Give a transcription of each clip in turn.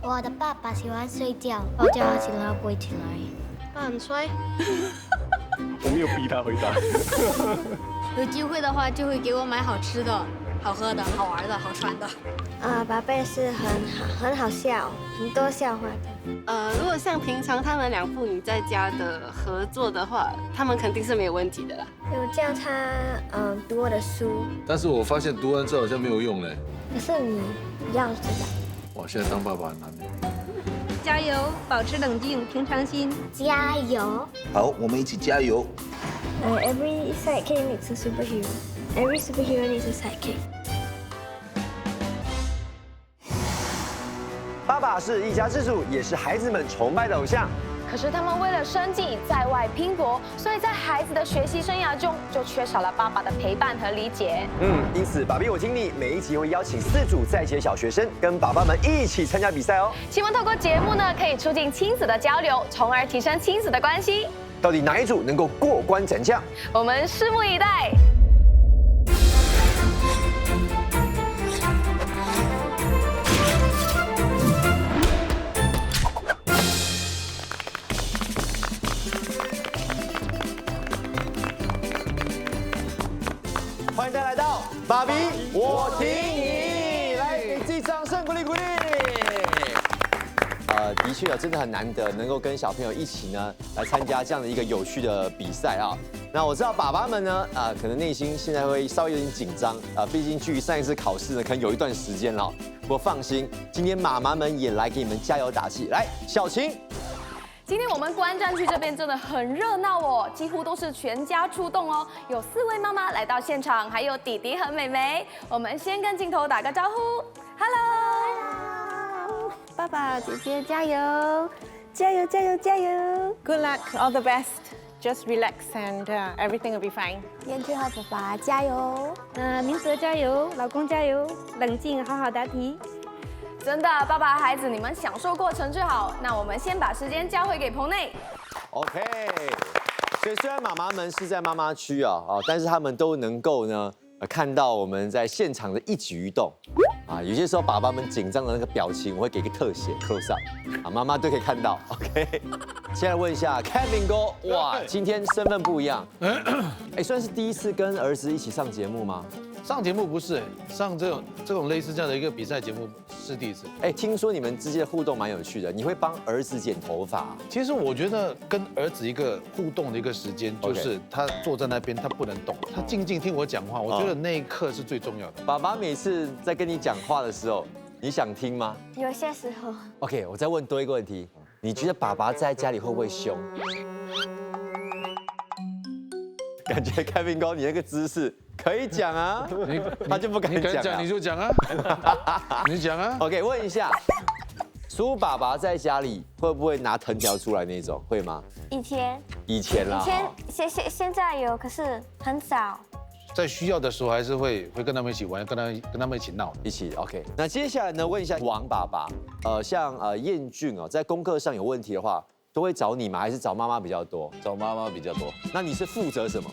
我的爸爸喜欢睡觉，我叫他起来，他不会起来。爸很帅。我没有逼他回答。有机会的话，就会给我买好吃的、好喝的、好玩的、好穿的。宝贝是很好笑，很多笑话的。如果像平常他们两父女在家的合作的话，他们肯定是没有问题的啦。有叫他读我的书，但是我发现读完之后好像没有用嘞。可是你要知道，哇，现在当爸爸很难嘞。加油，保持冷静，平常心。加油。好，我们一起加油。Every sidekick needs a superhero. Every superhero needs a sidekick. 爸爸是一家之主，也是孩子们崇拜的偶像。可是他们为了生计在外拼搏，所以在孩子的学习生涯中就缺少了爸爸的陪伴和理解。因此，爸比我听你每一集会邀请4组在籍的小学生跟爸爸们一起参加比赛哦。希望透过节目呢，可以促进亲子的交流，从而提升亲子的关系。到底哪一组能够过关斩将？我们拭目以待。欢迎大家来到爸比我听你，来给自己掌声鼓励鼓励。的确真的很难得能够跟小朋友一起呢来参加这样的一个有趣的比赛啊。那我知道爸爸们呢，可能内心现在会稍微有点紧张毕竟距离上一次考试呢，可能有一段时间了。不过放心，今天妈妈们也来给你们加油打气。来，小晴。今天我们观战区这边真的很热闹哦，几乎都是全家出动哦，有4位妈妈来到现场，还有弟弟和妹妹。我们先跟镜头打个招呼 ，Hello， 爸爸、姐姐加油！加油！加油！加油 Good luck, all the best. Just relax and everything will be fine. 燕君和爸爸加油！明哲加油，老公加油，冷静，好好答题。真的，爸爸孩子，你们享受过程就好。那我们先把时间交回给棚内。OK， 所以虽然妈妈们是在妈妈区但是他们都能够呢看到我们在现场的一举一动有些时候爸爸们紧张的那个表情，我会给个特写 close up 妈妈都可以看到。OK， 现在问一下 Kevin 哥，哇，今天身份不一样，算是第一次跟儿子一起上节目吗？上节目不是，上这种类似这样的一个比赛节目是第一次。听说你们之间的互动蛮有趣的，你会帮儿子剪头发。其实我觉得跟儿子一个互动的一个时间，就是他坐在那边，他不能动，他静静听我讲话，我觉得那一刻是最重要的。爸爸每次在跟你讲话的时候，你想听吗？有些时候。OK， 我再问多一个问题，你觉得爸爸在家里会不会凶？感觉Kevin哥你那个姿势可以讲啊，他就不敢讲，你就讲啊，你讲啊。OK， 问一下，苏爸爸在家里会不会拿藤条出来那种？会吗？以前啦。现在有，可是很少。在需要的时候还是会跟他们一起玩，跟他们一起闹，一起 OK。那接下来呢，问一下王爸爸，像彦俊在功课上有问题的话，都会找你吗？还是找妈妈比较多？找妈妈比较多。那你是负责什么？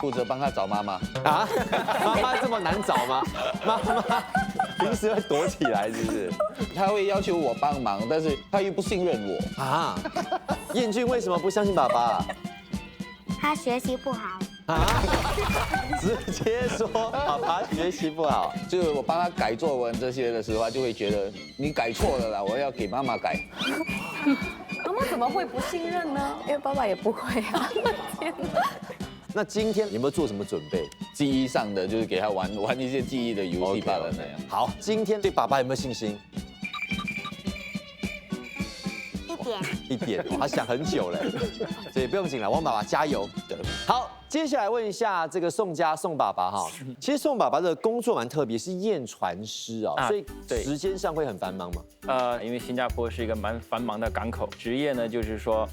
负责帮他找妈妈啊？妈妈这么难找吗？妈妈平时会躲起来，是不是？他会要求我帮忙，但是他又不信任我啊。彦俊为什么不相信爸爸？他学习不好。直接说爸爸学习不好，就是我帮他改作文这些的时候，他就会觉得你改错了啦，我要给妈妈改。妈妈怎么会不信任呢？因为爸爸也不会啊。天哪！那今天有没有做什么准备？记忆上的就是给他玩一些记忆的游戏罢了那样。好，今天对爸爸有没有信心？一点，他想很久了，所以不用紧了，王爸爸加油。好，接下来问一下这个宋爸爸哈，其实宋爸爸的工作蛮特别，是验船师所以时间上会很繁忙吗？因为新加坡是一个蛮繁忙的港口，职业呢就是说，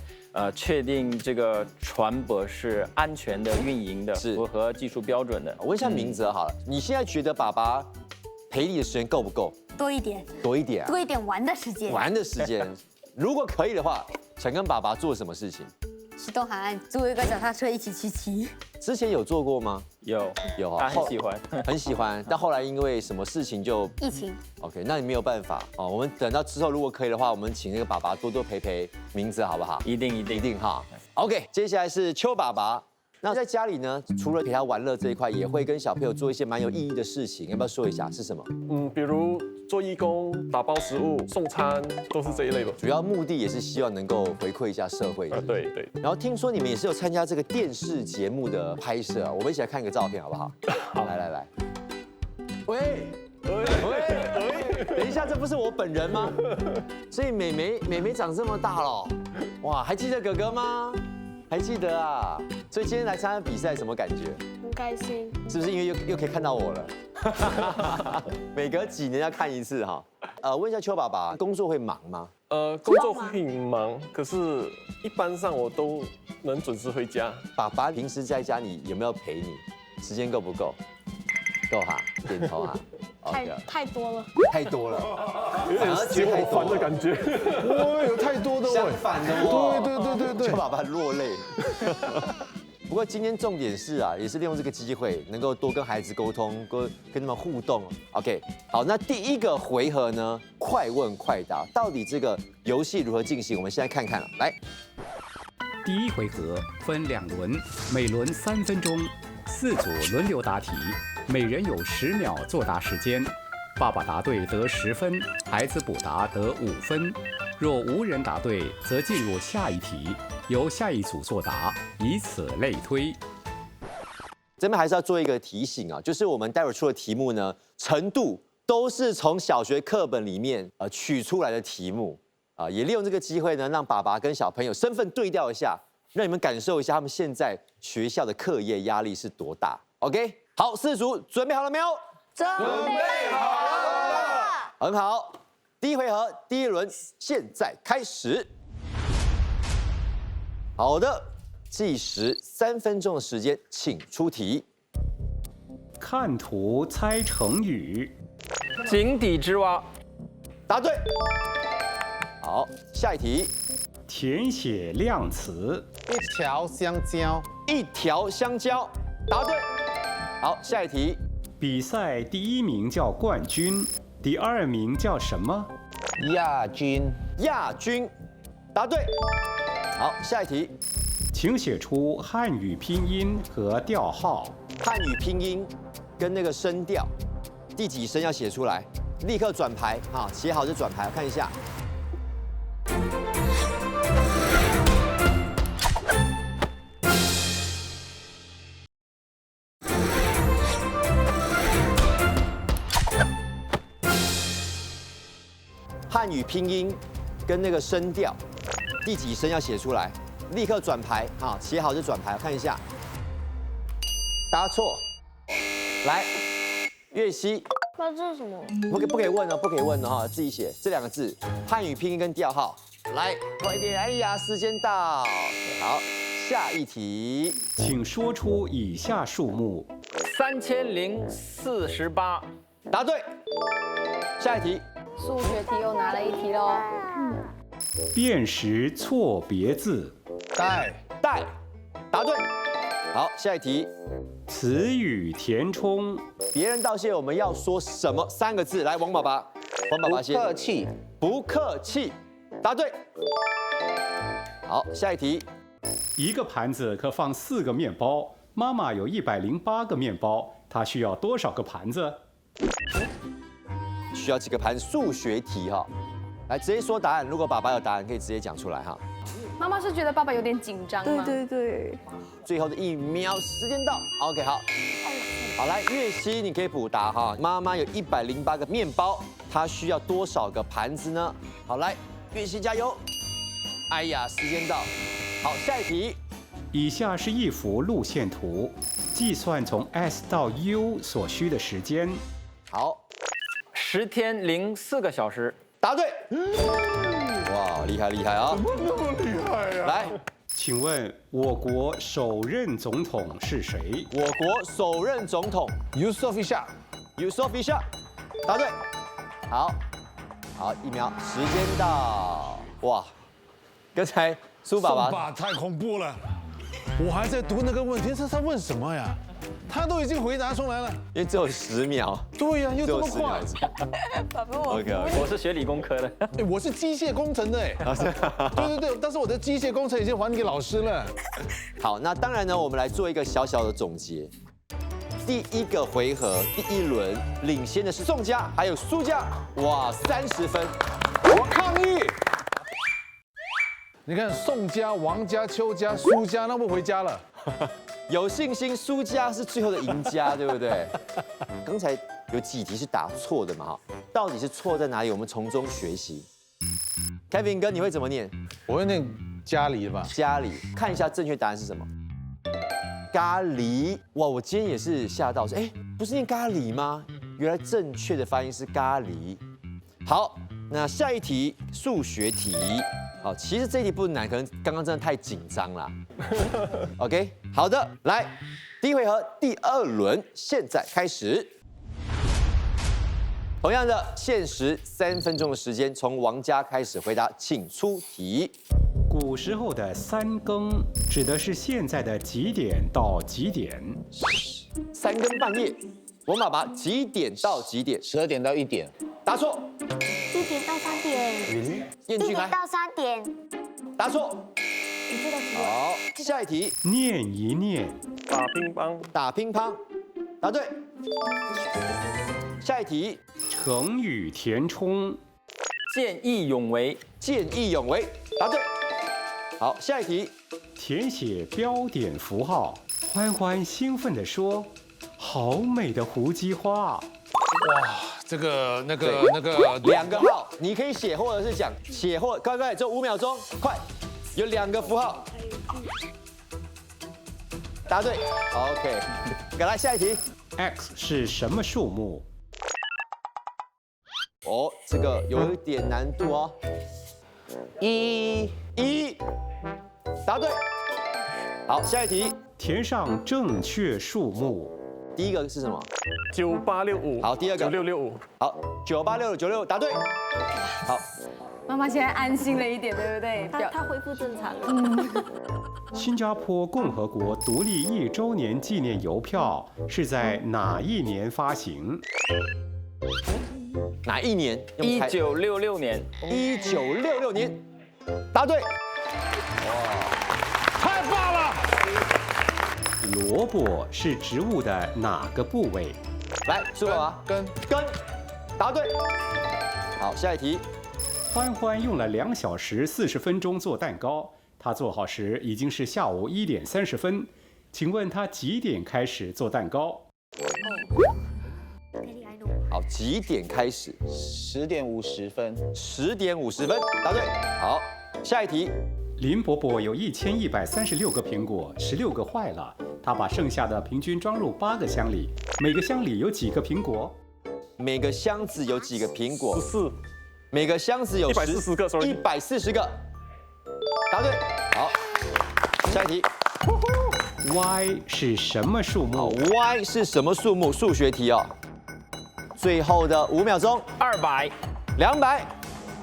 确定这个船舶是安全的运营的，符合技术标准的。我问一下明哲好了，你现在觉得爸爸陪你的时间够不够？多一点。多一点啊？多一点玩的时间。玩的时间。如果可以的话，想跟爸爸做什么事情？去东海岸租一个脚踏车一起去骑。之前有做过吗？有啊，他很喜欢，很喜欢，但后来因为什么事情就疫情。OK， 那你没有办法哦。我们等到之后如果可以的话，我们请那个爸爸多多陪名字好不好？一定一定哈。OK， 接下来是邱爸爸。那在家里呢，除了陪他玩乐这一块，也会跟小朋友做一些蛮有意义的事情，要不要说一下是什么？比如做义工、打包食物、送餐，都是这一类的。主要目的也是希望能够回馈一下社会。对对。然后听说你们也是有参加这个电视节目的拍摄啊，我们一起来看个照片好不好？好，来。喂，等一下，这不是我本人吗？所以妹妹长这么大了，哇，还记得哥哥吗？还记得啊？所以今天来参加比赛，什么感觉？很开心。是不是因为又可以看到我了？每隔几年要看一次哈。问一下邱爸爸，工作会忙吗？工作会忙，可是一般上我都能准时回家。爸爸平时在家你有没有陪你？时间够不够？够哈，点头哈。太多了。太多了，有点嫌我烦的感觉。哇，有太多的相反的哦。对，邱爸爸落泪。不过今天重点是啊，也是利用这个机会，能够多跟孩子沟通，跟他们互动。OK， 好，那第一个回合呢，快问快答，到底这个游戏如何进行？我们现在看看了，来。第一回合分2轮，每轮3分钟，4组轮流答题，每人有10秒作答时间。爸爸答对得10分，孩子补答得5分。若无人答对，则进入下一题，由下一组作答，以此类推。这边还是要做一个提醒啊，就是我们待会儿出的题目呢，程度都是从小学课本里面取出来的题目啊，也利用这个机会呢，让爸爸跟小朋友身份对调一下，让你们感受一下他们现在学校的课业压力是多大。OK， 好，4组准备好了没有？准备好了。很好，第一回合第一轮现在开始。好的，计时3分钟的时间，请出题。看图猜成语。井底之蛙。答对。好，下一题。填写量词。一条香蕉。一条香蕉。答对。好，下一题。比赛第1名叫冠军，第2名叫什么？亚军。亚军。答对。好，下一题。请写出汉语拼音和调号。汉语拼音跟那个声调，第几声要写出来，立刻转牌啊！写好就转牌，我看一下。汉语拼音跟那个声调，第几声要写出来，立刻转牌啊！写好就转牌，我看一下。答错，来，岳西，那这是什么？不可以问哦，不可以问哦哈，自己写这2个字，汉语拼音跟调号。来，快点！哎呀，时间到。好，下一题，请说出以下数目。3048。答对。下一题，数学题又拿了1题喽。辨识错别字。带。答对。好，下一题，词语填充。别人道谢我们要说什么3个字？来，王爸爸先。不客气。不客气。答对。好，下一题，一个盘子可放4个面包，妈妈有108个面包，她需要多少个盘子？需要几个盘？数学题哈。来，直接说答案。如果爸爸有答案，可以直接讲出来哈。妈妈是觉得爸爸有点紧张吗？对。最后的1秒，时间到。OK， 好。好，来，岳西，你可以补答哈。妈妈有108个面包，她需要多少个盘子呢？好，来，岳西加油。哎呀，时间到。好，下一题。以下是一幅路线图，计算从 S 到 U 所需的时间。好，10天04个小时。答对。哇，厉害啊！怎么那么厉害啊？来，请问我国首任总统是谁？我国首任总统 Yusof Ishak。答对。好，1秒，时间到。哇，刚才苏爸爸，宋爸太恐怖了，我还在读那个问题，这他问什么呀？他都已经回答出来了，因为只有10秒。对呀，又这么快。爸爸我 OK， 我是学理工科的，哎，我是机械工程的哎。对，但是我的机械工程已经还给老师了。好，那当然呢，我们来做一个小小的总结。第1个回合第1轮领先的是宋家还有苏家，哇，30分。我抗议！你看宋家、王家、邱家、苏家，那不回家了？有信心，苏家是最后的赢家，对不对？刚才有几题是答错的嘛？哈，到底是错在哪里？我们从中学习。Kevin 哥，你会怎么念？我会念家里吧。家里，看一下正确答案是什么？咖喱。哇，我今天也是吓到，说，哎，不是念咖喱吗？原来正确的发音是咖喱。好，那下一题数学题。好，其实这一题不难，可能刚刚真的太紧张了。OK， 好的，来，第1回合第2轮，现在开始。同样的，限时3分钟的时间，从王家开始回答，请出题。古时候的3更指的是现在的几点到几点？3更半夜，王爸爸几点到几点？12点到1点。答错。1点到3点。彦俊来。1点到3点。答错。你这个题。好，下一题。念一念。打乒乓。打乒乓。答对。下一题。成语填充。见义勇为。见义勇为。答对。好，下一题。填写标点符号。欢欢兴奋地说：“好美的胡姬花。”哇，这个那个2个号，你可以写或者是讲，写或快，只有5秒钟，快，有2个符号。答对 ，OK， 来下一题。X 是什么数目？哦，这个有一点难度哦。1，答对。好，下一题。填上正确数目。第1个是什么？9865。好，第2个9665。好，986696，答对。好，妈妈现在安心了一点，对不对？她恢复正常了。新加坡共和国独立1周年纪念邮票是在哪一年发行？哪一年？1966年。1966年，答对。太棒了！萝卜是植物的哪个部位？来，苏爸爸，根，答对。好，下一题。欢欢用了2小时40分钟做蛋糕，他做好时已经是下午1点30分。请问他几点开始做蛋糕？好，几点开始？10点50分。10点50分，答对。好，下一题。林伯伯有1136个苹果，16个坏了，他把剩下的平均装入8个箱里，每个箱里有几个苹果？每个箱子有几个苹果？14。每个箱子有140个，140个，答对。好，下一题。Y 是什么数目？Y 是什么数目？数学题哦。最后的5秒钟。200。200，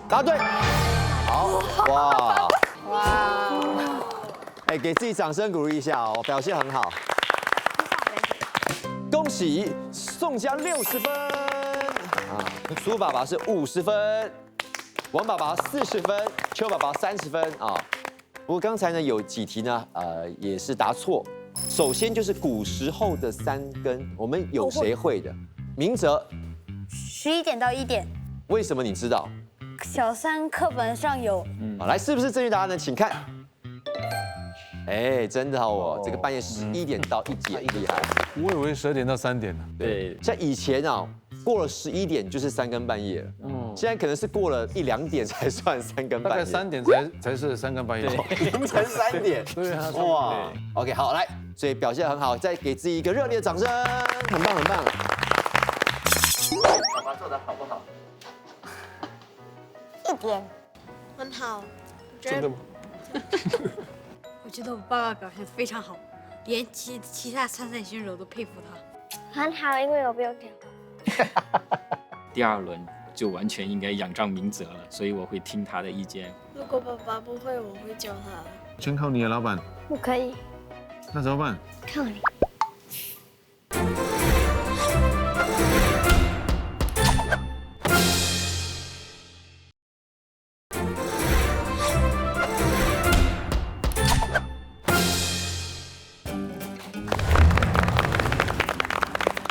答对。好，哇。哎，给自己掌声鼓励一下哦，表现很好。恭喜宋家60分啊，苏爸爸是50分，王爸爸40分，邱爸爸30分啊。不过刚才呢有几题呢，也是答错。首先就是古时候的3更，我们有谁会的？明哲。11点到1点。为什么你知道？小3课本上有。好，来，是不是正确答案呢？请看。哎，真的哦，这个半夜11点到1点，厉害。我以为12点到3点呢。对，像以前啊，过了11点就是3更半夜了。现在可能是过了1、2点才算3更半夜。大概3点才是3更半夜。凌晨3点。对啊。哇 ，OK， 好，来，所以表现很好，再给自己一个热烈的掌声，很棒，很棒。爸爸做的好不好？1点。很好。真的吗？我觉得我爸爸表现非常好，连其他参赛选手都佩服他。很好，因为我没有点。第2轮就完全应该仰仗明哲了，所以我会听他的意见。如果爸爸不会，我会教他。全靠你了，老板。不可以，那怎么办？靠你。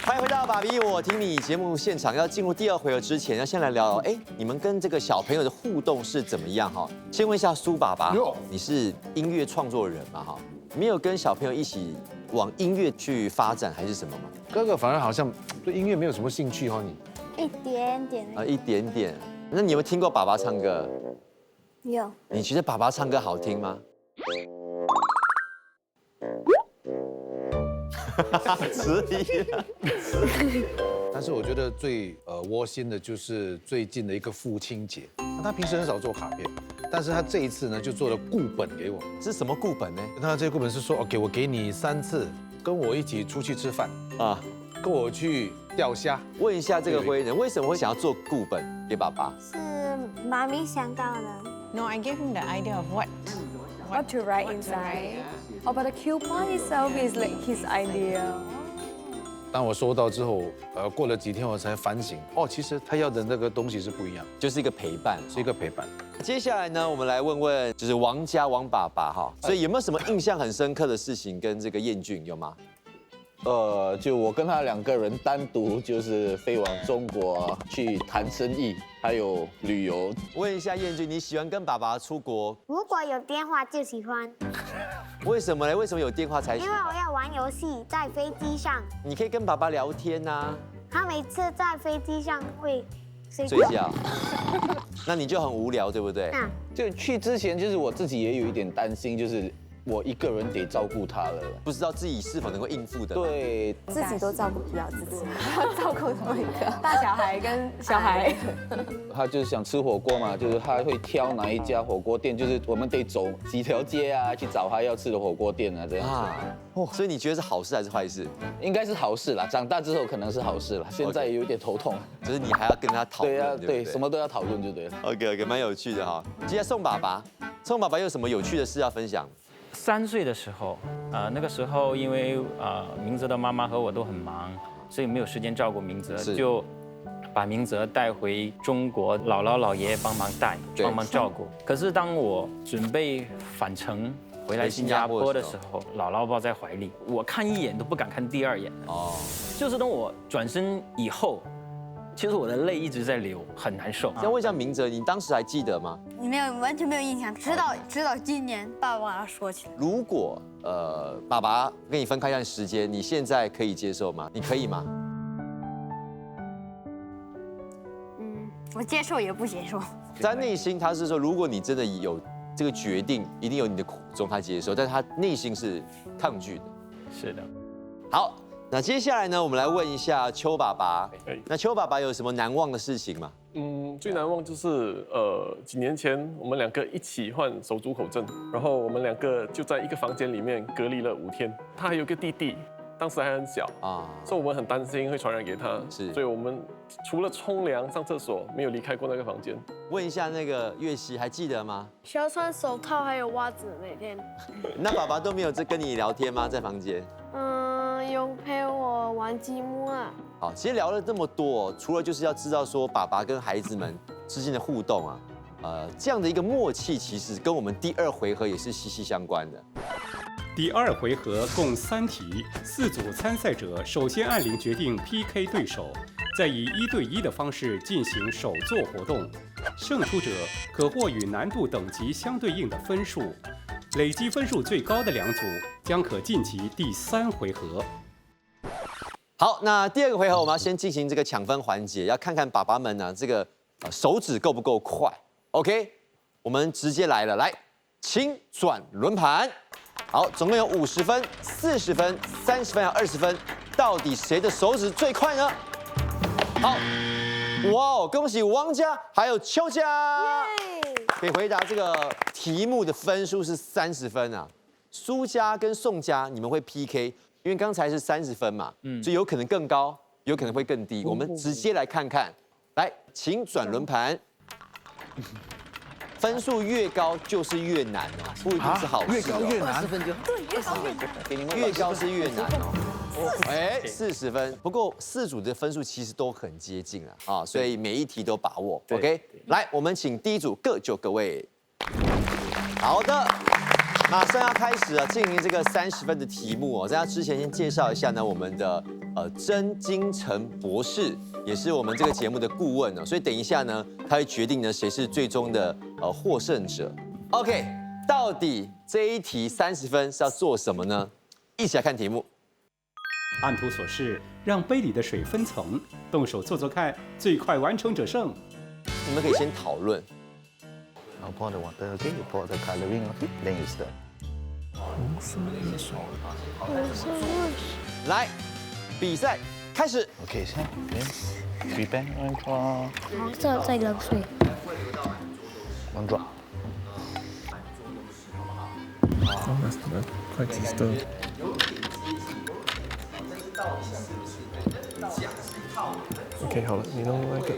欢迎回到爸比我听你节目现场，要进入第2回合之前，要先来聊，哎，你们跟这个小朋友的互动是怎么样哈？先问一下苏爸爸，你是音乐创作人嘛哈？没有跟小朋友一起往音乐去发展还是什么吗？哥哥反而好像对音乐没有什么兴趣哈，你？一点点。一点点。那你有没有听过爸爸唱歌？有。你觉得爸爸唱歌好听吗？迟疑了。但是我觉得最窝心的就是最近的一个父亲节，他平时很少做卡片，但是他这一次呢就做了固本给我。是什么固本呢？他这个固本是说，OK，我给你3次跟我一起出去吃饭啊，跟我去钓虾。问一下这个辉人，为什么会想要做固本给爸爸？是妈咪想到的。No, I gave him the idea of what to write inside. Oh, but the coupon itself is like his idea. 当我收到之后，过了几天我才反省，其实他要的那个东西是不一样，就是一个陪伴，是一个陪伴。接下来呢，我们来问问就是王爸爸哈，所以有没有什么印象很深刻的事情跟这个彦俊有吗？就我跟他2个人单独就是飞往中国去谈生意，还有旅游。问一下彦俊，你喜欢跟爸爸出国？如果有电话就喜欢。为什么呢？为什么有电话才喜欢？因为我要玩游戏，在飞机上。你可以跟爸爸聊天呐。他每次在飞机上会睡觉。那你就很无聊，对不对？就去之前，就是我自己也有一点担心，就是我一个人得照顾他了，不知道自己是否能够应付的。对，自己都照顾不了自己，照顾多一个大小孩跟小孩。他就是想吃火锅嘛，就是他会挑哪一家火锅店，就是我们得走几条街啊，去找他要吃的火锅店啊，这样子。所以你觉得是好事还是坏事？应该是好事啦，长大之后可能是好事啦，现在有点头痛。就是你还要跟他讨论。对啊，对，什么都要讨论就对了。OK， 蛮有趣的哈。接下来宋爸爸有什么有趣的事要分享？3岁的时候，那个时候因为明哲的妈妈和我都很忙，所以没有时间照顾明哲，就把明哲带回中国，姥姥姥爷帮忙带，帮忙照顾。可是当我准备返程回来新加坡的时候，姥姥抱在怀里，我看1眼都不敢看第2眼。就是当我转身以后，其实我的泪一直在流，很难受。想问一下明哲，你当时还记得吗？你完全没有印象，直到今年爸爸说起来。如果爸爸跟你分开一段时间，你现在可以接受吗？你可以吗？我接受也不接受。在内心他是说，如果你真的有这个决定，一定有你的苦衷，他接受，但是他内心是抗拒的。是的。好。那接下来呢，我们来问一下邱爸爸。那邱爸爸有什么难忘的事情吗？最难忘就是几年前我们2个一起患手足口症，然后我们2个就在一个房间里面隔离了5天。他还有个弟弟，当时还很小所以我们很担心会传染给他，所以我们除了冲凉、上厕所，没有离开过那个房间。问一下那个月熙，还记得吗？需要穿手套还有袜子每天。那爸爸都没有跟你聊天吗？在房间？有陪我玩积木啊。好，其实聊了这么多，除了就是要知道说爸爸跟孩子们之间的互动这样的一个默契，其实跟我们第2回合也是息息相关的。第2回合共3题，4组参赛者首先按铃决定 PK 对手，再以1对1的方式进行手作活动，胜出者可获与难度等级相对应的分数。累积分数最高的2组将可晋级第3回合。好，那第2个回合我们要先进行这个抢分环节，要看看爸爸们呢这个手指够不够快。OK， 我们直接来了，来，请转轮盘。好，总共有50分、40分、30分还有20分，到底谁的手指最快呢？好，哇，恭喜王家还有邱家。可以回答这个题目的分数是30分啊。苏家跟宋家你们会 PK， 因为刚才是30分嘛，所以有可能更高，有可能会更低。我们直接来看看来，请转轮盘。分数越高就是越难哦，不一定是好事、哦。越高越难。20分就对，越高越难。给你们越高是越难哦。哎，40分。不过4组的分数其实都很接近啊，所以每一题都把握。OK， 来，我们请第一组各就各位。好的，马上要开始了，进行这个30分的题目哦。在他之前，先介绍一下呢，我们的曾金城博士，也是我们这个节目的顾问哦。所以等一下呢，他会决定呢谁是最终的获胜者。OK， 到底这一题30分是要做什么呢？一起来看题目。按图索示，让杯里的水分层，动手做做看，最快完成者胜。你们可以先讨论。I'll pour the water, okay? You pour the coloring of it, then you stir. 来，比赛开始。 Okay, so then prepare one for 黄色再冷水。 one drop. 快几stir。 OK， 好了，你弄那个。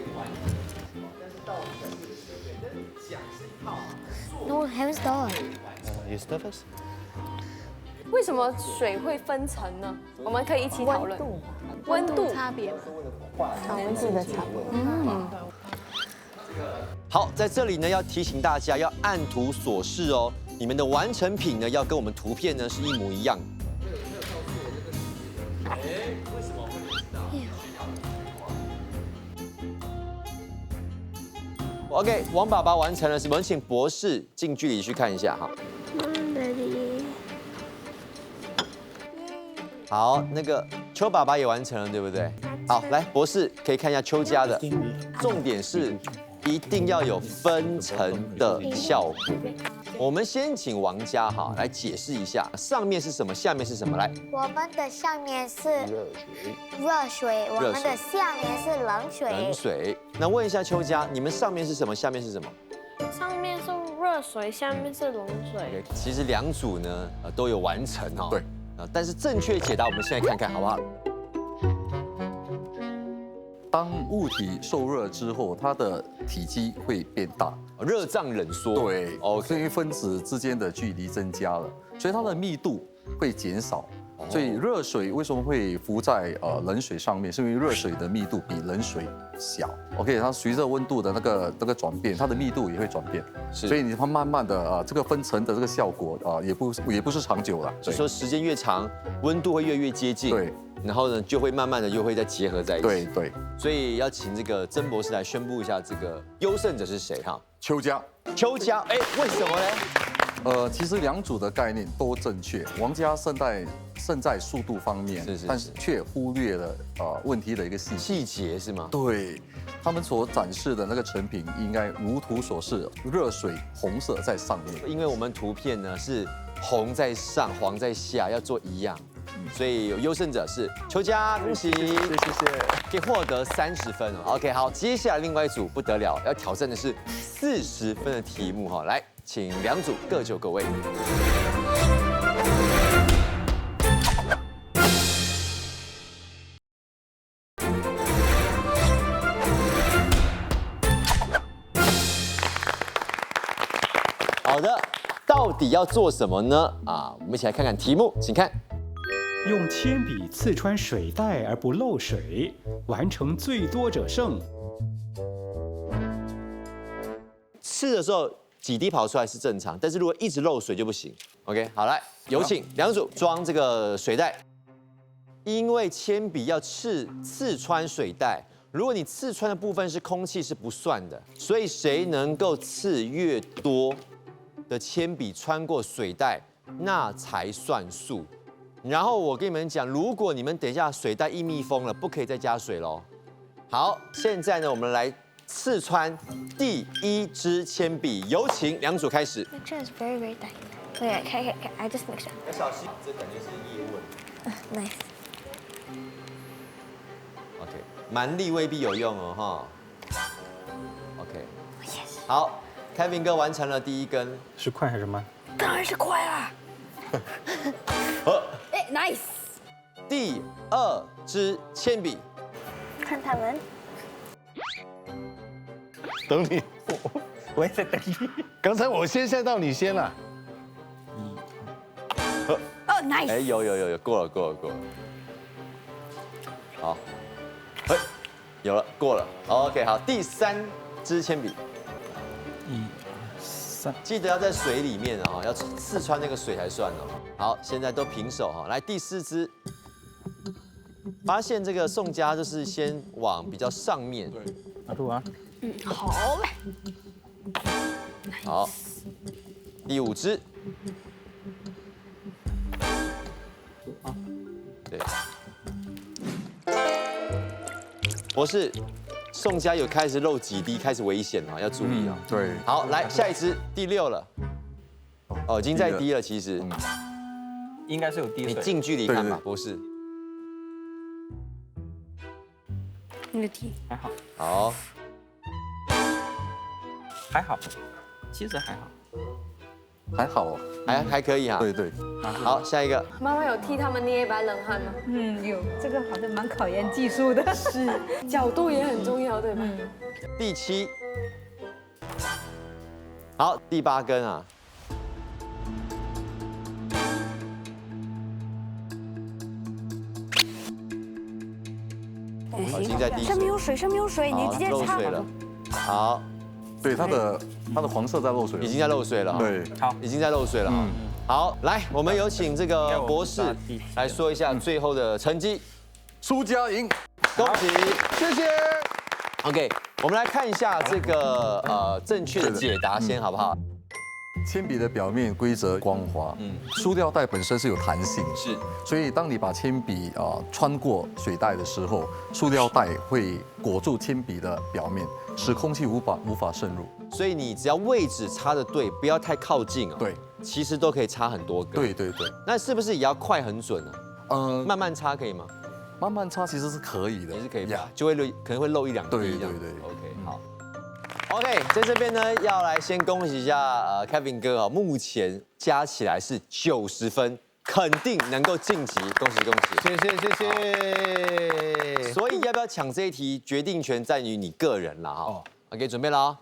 No, haven't started. You stir first. 为什么水会分层呢？我们可以一起讨论。温度差别。温度的差别。好，在这里呢，要提醒大家要按图索示哦。你们的完成品呢，要跟我们图片呢是一模一样。为什么会？OK， 王爸爸完成了，我们请博士近距离去看一下哈。好，那个邱爸爸也完成了，对不对？好，来，博士可以看一下邱家的，重点是一定要有分层的效果。我们先请王家哈来解释一下，上面是什么，下面是什么？来，我们的上面是热水，我们的下面是冷水。冷水。那问一下邱家，你们上面是什么，下面是什么？上面是热水，下面是冷水。其实两组呢都有完成哈。对。但是正确解答，我们现在看看好不好？当物体受热之后，它的体积会变大，热胀冷缩。对，所以分子之间的距离增加了，所以它的密度会减少。所以热水为什么会浮在冷水上面？是因为热水的密度比冷水小。OK， 它随着温度的那个转变，它的密度也会转变。所以你它慢慢的这个分层的这个效果也不是长久了。就说时间越长，温度会越接近。对。然后呢，就会慢慢的又会再结合在一起。对对。所以要请这个曾博士来宣布一下这个优胜者是谁哈？邱家。邱家，哎，为什么呢？其实两组的概念都正确。王家胜在速度方面，但是却忽略了问题的一个细节是吗？对，他们所展示的那个成品应该如图所示，热水红色在上面。因为我们图片呢是红在上，黄在下，要做一样，所以有优胜者是邱家，恭喜，谢谢，可以获得30分哦。OK， 好，接下来另外一组不得了，要挑战的是40分的题目哈，来。请两组各就各位。好的，到底要做什么呢？我们一起来看看题目，请看。用铅笔刺穿水袋而不漏水，完成最多者胜。刺的时候。几滴跑出来是正常，但是如果一直漏水就不行。OK， 好，来，有请两组装这个水袋。因为铅笔要刺穿水袋，如果你刺穿的部分是空气是不算的，所以谁能够刺越多的铅笔穿过水袋，那才算数。然后我跟你们讲，如果你们等一下水袋一密封了，不可以再加水喽。好，现在呢，我们来。刺穿第一支铅笔，有请两组开始。This is very very tight. Okay, I just mix it. 要小心，这感觉是叶问。Nice. OK， 蛮力未必有用哦哈。OK。Yes。好 ，Kevin 哥完成了第一根。是快还是慢？当然是快啦。哎 ，nice。第2支铅笔。看他们。等你，我也在等你。刚才我先，现在到你先了。哦，nice。哎，有，过了。好，哎，有了，过了。OK， 好，第3支铅笔。1、2、3。记得要在水里面啊，要刺穿那个水才算哦。好，现在都平手哈。来第4支，发现这个宋佳就是先往比较上面。对，拿住啊。好嘞。好，第5支。对。博士，宋佳有开始漏几滴，开始危险了，要注意啊。对。好，来下一支，第6了。哦，已经在滴了，其实。应该是有滴水。你近距离看吧，博士。你的题还好。好。还好，其实还好。还好哦，还可以哈。对。好，下一个。妈妈有替他们捏一把冷汗吗？有，这个好像蛮考验技术的。是，角度也很重要，对吧？第7。好，第8根啊。已经在滴水。上面有水，上面有水，你直接插。漏水了。好。对，它的黄色在漏水，已经在漏水了。对，好，已经在漏水了。好，来，我们有请这个博士来说一下最后的成绩。苏佳赢，恭喜，谢谢。OK， 我们来看一下这个正确的解答先，好不好？铅笔的表面规则光滑，塑料袋本身是有弹性，是，所以当你把铅笔穿过水袋的时候，塑料袋会裹住铅笔的表面，使空气无法渗入。所以你只要位置插的对，不要太靠近啊。对，其实都可以插很多根。对。那是不是也要快很准呢？慢慢插可以吗？慢慢插其实是可以的，也是可以的，就会可能会漏1、2滴这样。对。OK， 好。OK， 在这边呢，要来先恭喜一下Kevin 哥啊，目前加起来是90分，肯定能够晋级，恭喜！谢谢。所以要不要抢这一题，决定权在于你个人了哈。OK， 准备了啊，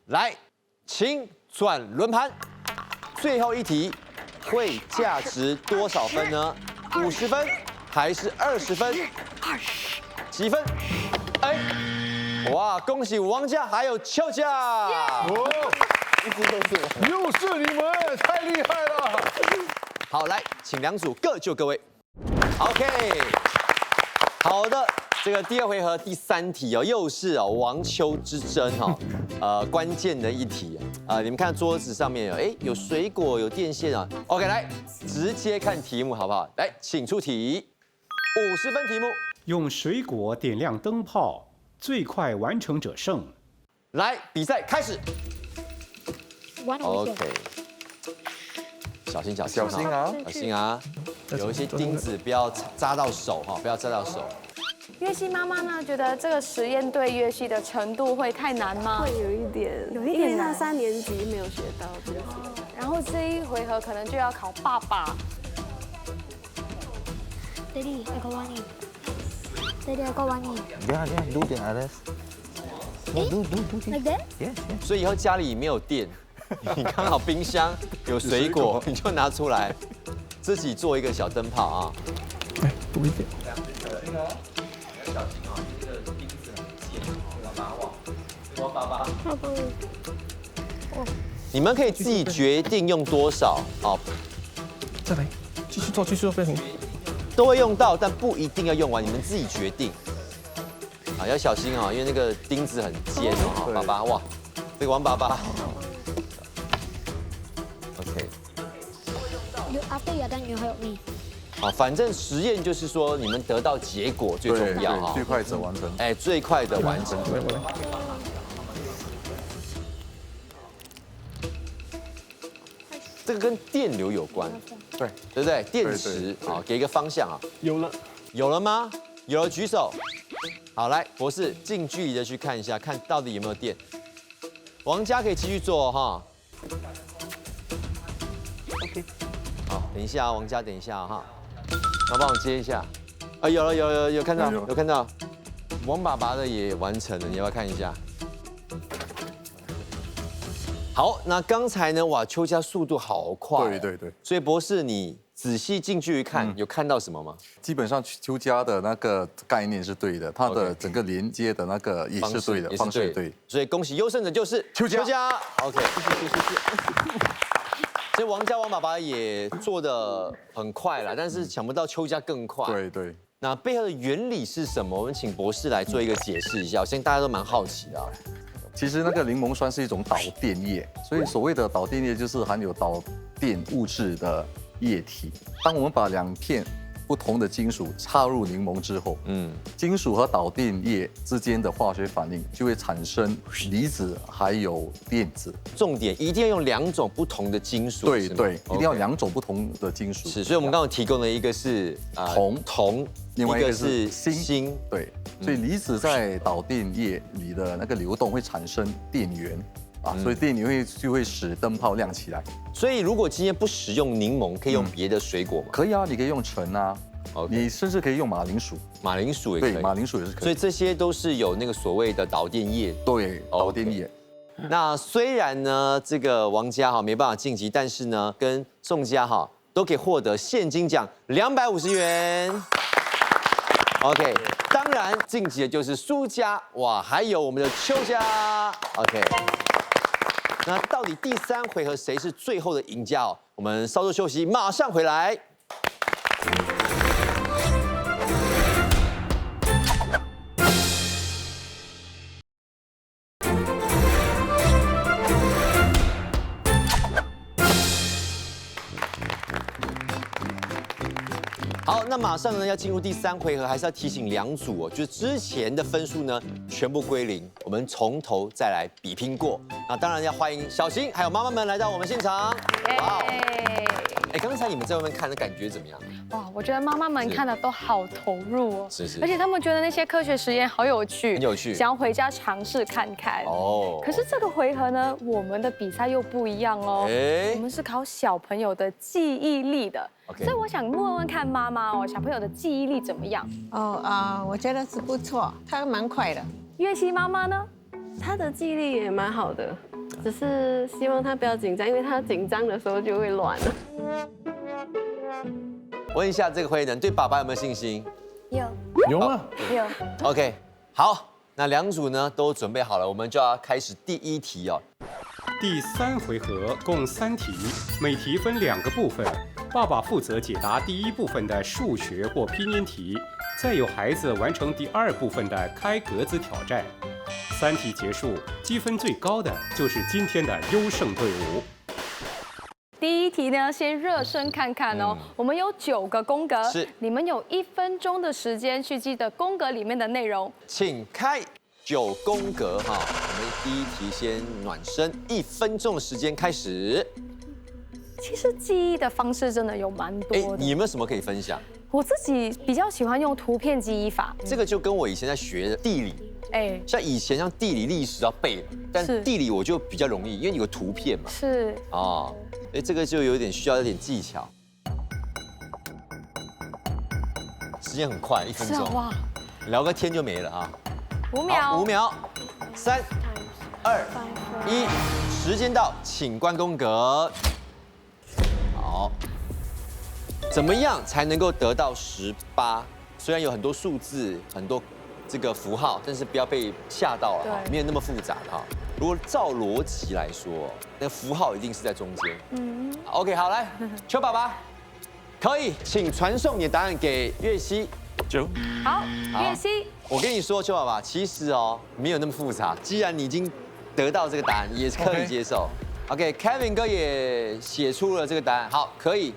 来，请转轮盘，最后一题会价值多少分呢？50分还是20分？几分？哎。哇！恭喜王家还有邱家，一直都是我，又是你们，太厉害了！好，来，请2组各就各位。OK， 好的，这个第2回合第3题哦，又是王邱之争哈，关键的一题啊，你们看桌子上面有水果，有电线啊。OK， 来，直接看题目好不好？来，请出题，50分题目，用水果点亮灯泡。最快完成者胜。来，比赛开始。OK， 小心啊！小心啊！有一些钉子不要扎到手哈，不要扎到手。月希妈妈呢，觉得这个实验对月希的程度会太难吗？会有一点，因为他3年级没有学到这个。然后这一回合可能就要考爸爸。Daddy, I got one. Daddy, I got one. Yeah, do the others. No, do. Like that? Yes. 所以以后家里没有电，你刚好冰箱有水果，你就拿出来，自己做一个小灯泡啊。哎，多一点。小心哦，这个钉子很尖哦，往爸爸。你们可以自己决定用多少哦。再来，继续做，飞鸿。都会用到，但不一定要用完，你们自己决定。啊，要小心啊，因为那个钉子很尖哦，爸爸，哇，这个王爸爸。OK。After you're done, you help me. 好，反正实验就是说，你们得到结果最重要哈。最快者完成。哎，最快的完成。这个跟电流有关，对不对？电池啊，给一个方向啊。有了吗？有了举手。好，来，博士近距离的去看一下，看到底有没有电。王家可以继续做哈。OK。好，等一下啊，王家，等一下哈。然后帮我接一下。啊，有了，有看到，有看到。王爸爸的也完成了，你要不要看一下？好，那刚才呢，哇，邱家速度好快。对。所以博士，你仔细近距离看，有看到什么吗？基本上邱家的那个概念是对的，它的整个连接的那个也是对的，方式对。所以恭喜优胜者就是邱家。OK， 谢。其实王爸爸也做得很快了，但是想不到邱家更快。对。那背后的原理是什么？我们请博士来做一个解释一下，我相信大家都蛮好奇的。其实那个柠檬酸是一种导电液，所以所谓的导电液就是含有导电物质的液体。当我们把2片不同的金属插入柠檬之后，金属和导电液之间的化学反应就会产生离子还有电子。重点一定要用2种不同的金属。对，一定要2种不同的金属。是，所以我们刚刚提供的一个是铜，另外一个是锌。对，所以离子在导电液里的那个流动会产生电源。所以电源就会使灯泡亮起来。所以如果今天不使用柠檬，可以用别的水果吗？可以啊，你可以用橙啊，你甚至可以用马铃薯。马铃薯也可以。对，马铃薯也是可以。所以这些都是有那个所谓的导电液。对，导电液。那虽然呢，这个王家没办法晋级，但是呢，跟宋家都可以获得现金奖250元。OK， 当然晋级的就是苏家，哇，还有我们的邱家。OK。那到底第3回合谁是最后的赢家？我们稍作休息，马上回来。好，那马上呢要进入第3回合，还是要提醒2组就是之前的分数呢全部归0，我们从头再来比拼过。那当然要欢迎小新还有妈妈们来到我们现场。哇！刚才你们在外面看的感觉怎么样？哇，我觉得妈妈们看的都好投入哦。是。而且他们觉得那些科学实验好有趣，很有趣，想要回家尝试看看。哦。可是这个回合呢，我们的比赛又不一样哦。我们是考小朋友的记忆力的。所以我想问问看妈妈小朋友的记忆力怎么样？我觉得是不错，他蛮快的。月熙妈妈呢？他的记忆力也蛮好的，只是希望他不要紧张，因为他紧张的时候就会乱了。问一下这个会员对爸爸有没有信心？有吗？有。OK， 好，那2组呢都准备好了，我们就要开始第1题哦。第3回合共3题，每题分2个部分。爸爸负责解答第1部分的数学或拼音题，再由孩子完成第2部分的开格子挑战。3题结束，积分最高的就是今天的优胜队伍。第1题呢，先热身看看哦。我们有9个宫格，你们有1分钟的时间去记得宫格里面的内容。请开9宫格我们第1题先暖身，1分钟的时间开始。其实记忆的方式真的有蛮多的。你有没有什么可以分享？我自己比较喜欢用图片记忆法。这个就跟我以前在学的地理，像以前像地理历史要背嘛，但地理我就比较容易，因为有个图片嘛。是。这个就需要有点技巧。时间很快，1分钟。哇，聊个天就没了啊。5秒。5秒。3、2、1，时间到，请关宫格。好，怎么样才能够得到18？虽然有很多数字，很多这个符号，但是不要被吓到了没有那么复杂的如果照逻辑来说，那个符号一定是在中间。OK， 好，来，邱爸爸，可以，请传送你的答案给月熙。好，月熙。我跟你说，邱爸爸，其实没有那么复杂。既然你已经得到这个答案，也是可以接受。OK，Kevin 哥也写出了这个答案，好，可以。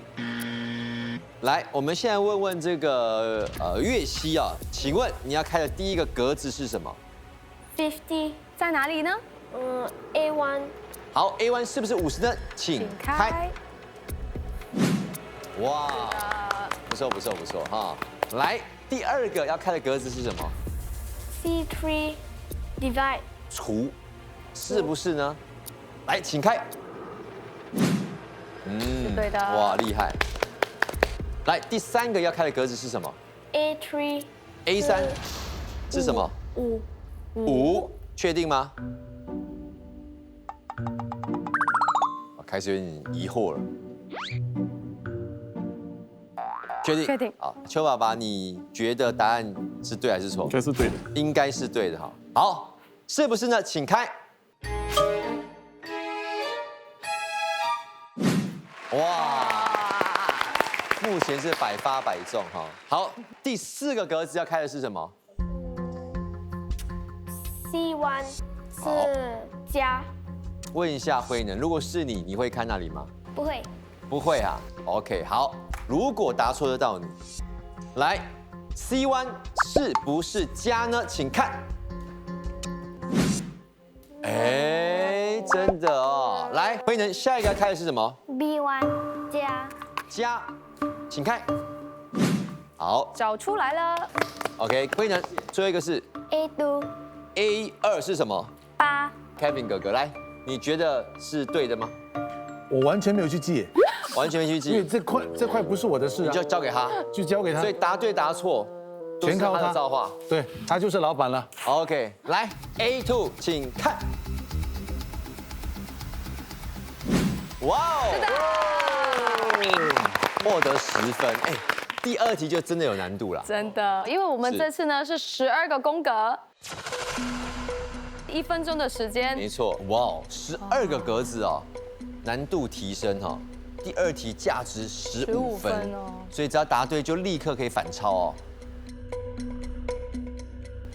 来，我们现在问问这个月熙请问你要开的第1个格子是什么？50在哪里呢？A1。好 ，A1 是不是50呢？请开。哇，不错来，第2个要开的格子是什么 ？C3 divide。除，是不是呢？来，请开。对的。哇，厉害。来，第3个要开的格子是什么 ？A3。A3 是什么？5。确定吗？开始有点疑惑了。确定？确定。好，邱爸爸，你觉得答案是对还是错？应该是对的。应该是对的哈。好，是不是呢？请开。哇，目前是100发100中哈。好，第4个格子要开的是什么？ C1是家，问一下辉能，如果是你，你会看那里吗？不会。不会啊。OK， 好，如果答错得到你，来 ，C1 是不是家呢？请看。哎，真的哦。来，辉能，下一个要开的是什么 B1 家，家，请看。好，找出来了。 OK， 辉能，最后一个是 A2 A2是什么？ 8 Kevin 哥哥，来，你觉得是对的吗？我完全没有去记，完全没去记，因为这块不是我的事啊，你就交给他，就交给他。所以答对答错，全靠他的造化。对，他就是老板了。OK， 来 A2， 请看。哇哦，获得10分。哎，第2题就真的有难度了。真的，因为我们这次呢是12个宫格，1分钟的时间。没错，哇哦，12个格子哦，难度提升哈。第2题价值15分哦，所以只要答对就立刻可以反超哦。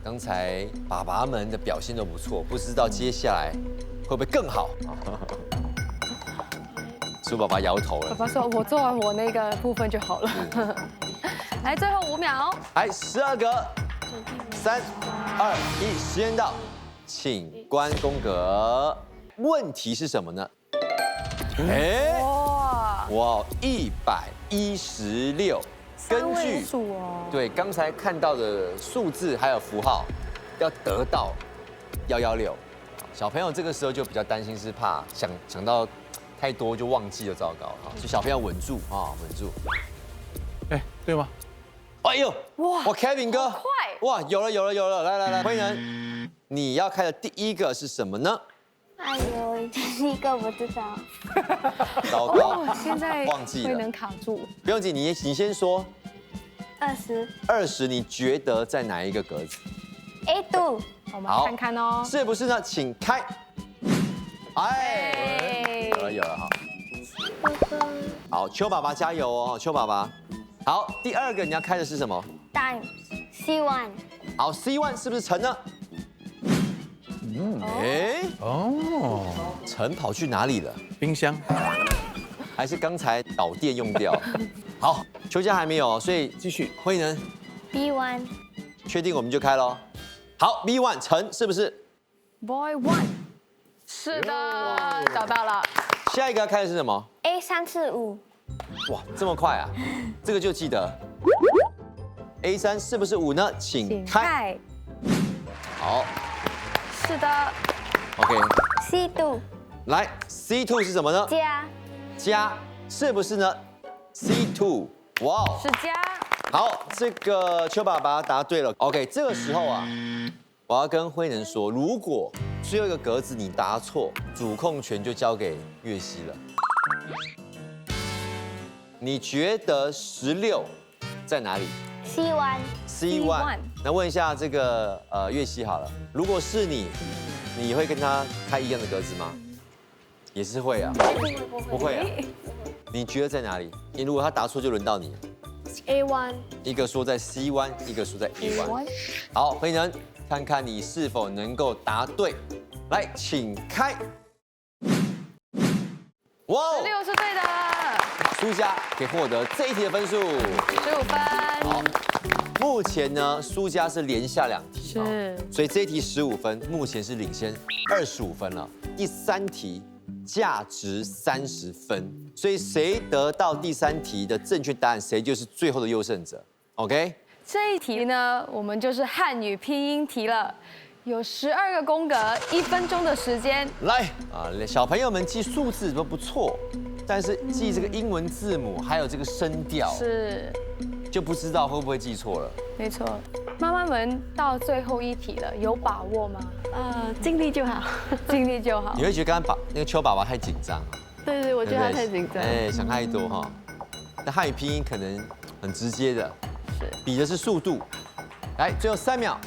刚才爸爸们的表现都不错，不知道接下来会不会更好？苏爸爸摇头了。爸爸说：“我做完我那个部分就好了。”来，最后5秒。来，12个，3、2、1，时间到，请关宫格。问题是什么呢？哎，哇，116。根据对刚才看到的数字还有符号，要得到116。小朋友这个时候就比较担心，是怕想到太多就忘记了，糟糕啊！所以小朋友稳住啊，稳住。哎，对吗？哎呦，哇 ，Kevin 哥，快，哇，有了，来，辉能，你要开的第1个是什么呢？哎呦，第1个不知道。糟糕，现在忘记了，会能卡住。不用紧，你先说。20，你觉得在哪一个格子 A2，我们看看哦，是不是呢？请开。哎，有了，好。好，邱爸爸加油哦，邱爸爸。好，第2个你要开的是什么？答案 C1。好 ，C1 是不是陈呢？哎，陈跑去哪里了？冰箱，还是刚才导电用掉？好，邱家还没有，所以继续。辉能 B1，确定我们就开喽。好 ，B1 陈是不是 ？Boy One， 是的，找到了。下一个要开的是什么 A345。哇，这么快啊！这个就记得。A3是不是5呢？请开。好。是的。OK。C2。来 ，C2 是什么呢？家是不是呢 ？C2， 哇哦，是家。好，这个邱爸爸答对了。OK， 这个时候啊，我要跟辉能说，如果最后一个格子你答错，主控权就交给岳熙了。你觉得16在哪里 ？C1。那问一下这个岳熙好了，如果是你，你会跟他开一样的格子吗？也是会啊。不会啊。你觉得在哪里？你如果他答错，就轮到你。A1。一个说在 C1，一个说在 A1。好，辉能，看看你是否能够答对。来，请开。哇，16是对的。苏家可以获得这一题的分数15分。好，目前呢，苏家是连下2题，是，所以这一题15分，目前是领先25分了。第3题价值30分，所以谁得到第3题的正确答案，谁就是最后的优胜者。OK， 这一题呢，我们就是汉语拼音题了。有12个宫格，1分钟的时间。来啊，小朋友们记数字都不错，但是记这个英文字母还有这个声调，是就不知道会不会记错了。没错，妈妈们到最后1题了，有把握吗？尽力就好，尽力就好。你会觉得刚刚那个邱爸爸太紧张了？对对，我觉得他太紧张。哎，想太多哈。那汉语拼音可能很直接的，比的是速度。来，最后3秒、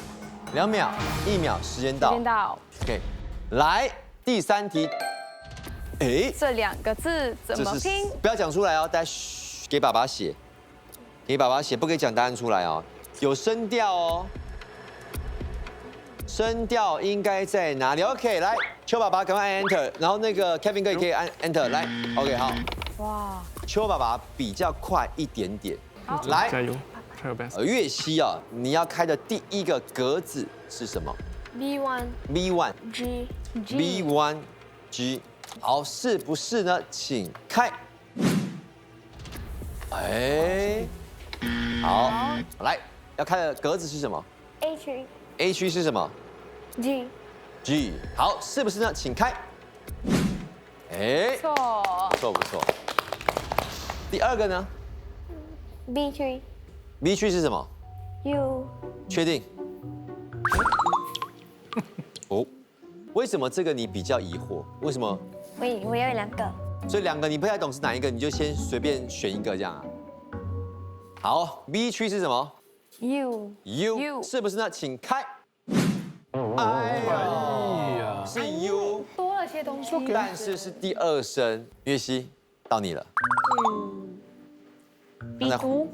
2秒、1秒，时间到。时间到。 OK， 来第3题。哎，这2个字怎么拼？不要讲出来哦，大家嘘，给爸爸写，给爸爸写，不可以讲答案出来哦。有声调哦，声调应该在哪里 ？OK， 来，邱爸爸赶快按 Enter， 然后那个 Kevin 哥也可以按 Enter， 来 ，OK， 好。哇，邱爸爸比较快一点点，来，加油 ，try your best。岳西啊，你要开的第1个格子是什么 B1 ？B1 G B1 G。 好，是不是呢？请开。哎，好，来，要开的格子是什么 A 区？A 区是什么 G ？G。好，是不是呢？请开。哎，错，不错不错。第2个呢 B 区？B 区是什么 U 确定？哦，为什么这个你比较疑惑？为什么？ 我有2个，所以2个你不太懂是哪一个，你就先随便选一个这样啊。好 ，B 区是什么 ？U 是不是呢？请开。哎呀，是 U， 多了些东西，但是是第2声。岳西，到你了。B2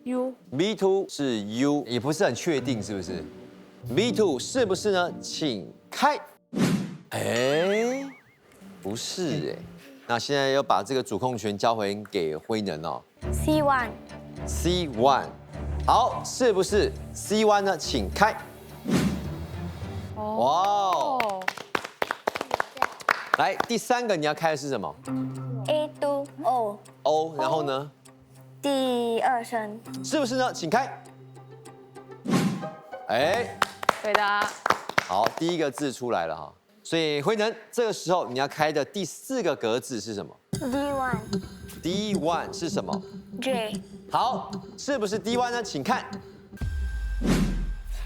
U B2 是 U， 也不是很确定是不是 ？B2 是不是呢？请开。哎。 不是哎，那现在要把这个主控权交回给辉能哦。C1， 好，是不是 C1 呢？请开。哇哦！来，第3个你要开的是什么 A2 O， 然后呢？第2声，是不是呢？请开。哎，对的。好，第1个字出来了哈。 所以辉能，这个时候你要开的第4个格子是什么 ？D1 是什么 J。好，是不是 D1 呢？请看。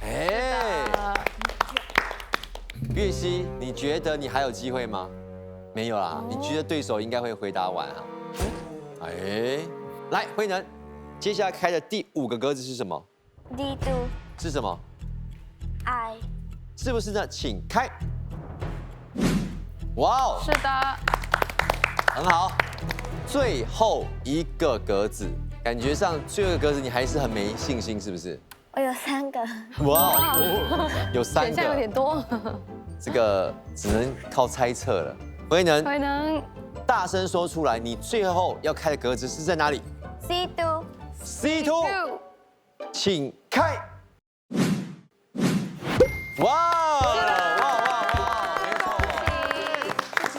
哎，岳西，你觉得你还有机会吗？没有啦，你觉得对手应该会回答完啊？哎，来，辉能，接下来开的第5个格子是什么 ？D2 是什么 I， 是不是呢？请开。 哇哦，是的，很好。最后1个格子，感觉上最后1个格子你还是很没信心，是不是？我有3个。哇哦，有3个，选项有点多。这个只能靠猜测了。辉能，大声说出来，你最后要开的格子是在哪里 ？C2， 请开。哇！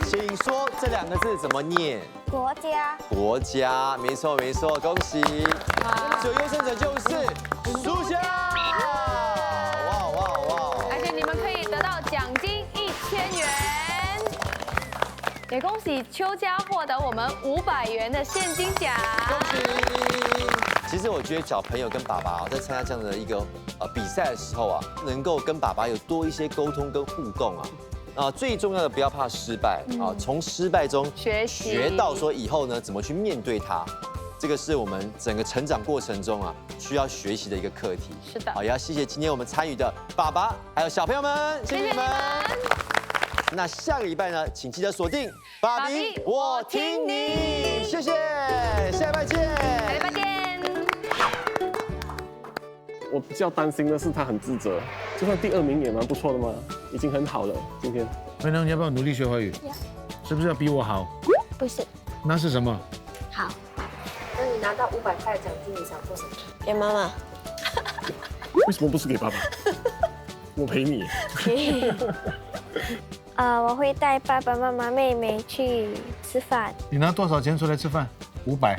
请说这2个字怎么念？国家。国家，没错没错，恭喜！最后优胜者就是苏夏。哇哇哇！而且你们可以得到奖金1000元，也恭喜邱家获得我们500元的现金奖。恭喜！其实我觉得小朋友跟爸爸在参加这样的一个比赛的时候啊，能够跟爸爸有多一些沟通跟互动啊。 最重要的不要怕失败啊！从失败中学到说以后呢怎么去面对它，这个是我们整个成长过程中啊需要学习的一个课题。是的，好，也要谢谢今天我们参与的爸爸还有小朋友们，谢谢你们。那下个礼拜呢，请记得锁定爸比我听你，谢谢，下礼拜见，下礼拜见。我比较担心的是他很自责，就算第2名也蛮不错的嘛，已经很好了。今天，辉能，你要不要努力学华语？是不是要比我好？不是。那是什么？好。那你拿到500块奖金，你想做什么？给妈妈。为什么不是给爸爸？我陪你。我会带爸爸妈妈、妹妹去吃饭。你拿多少钱出来吃饭？500。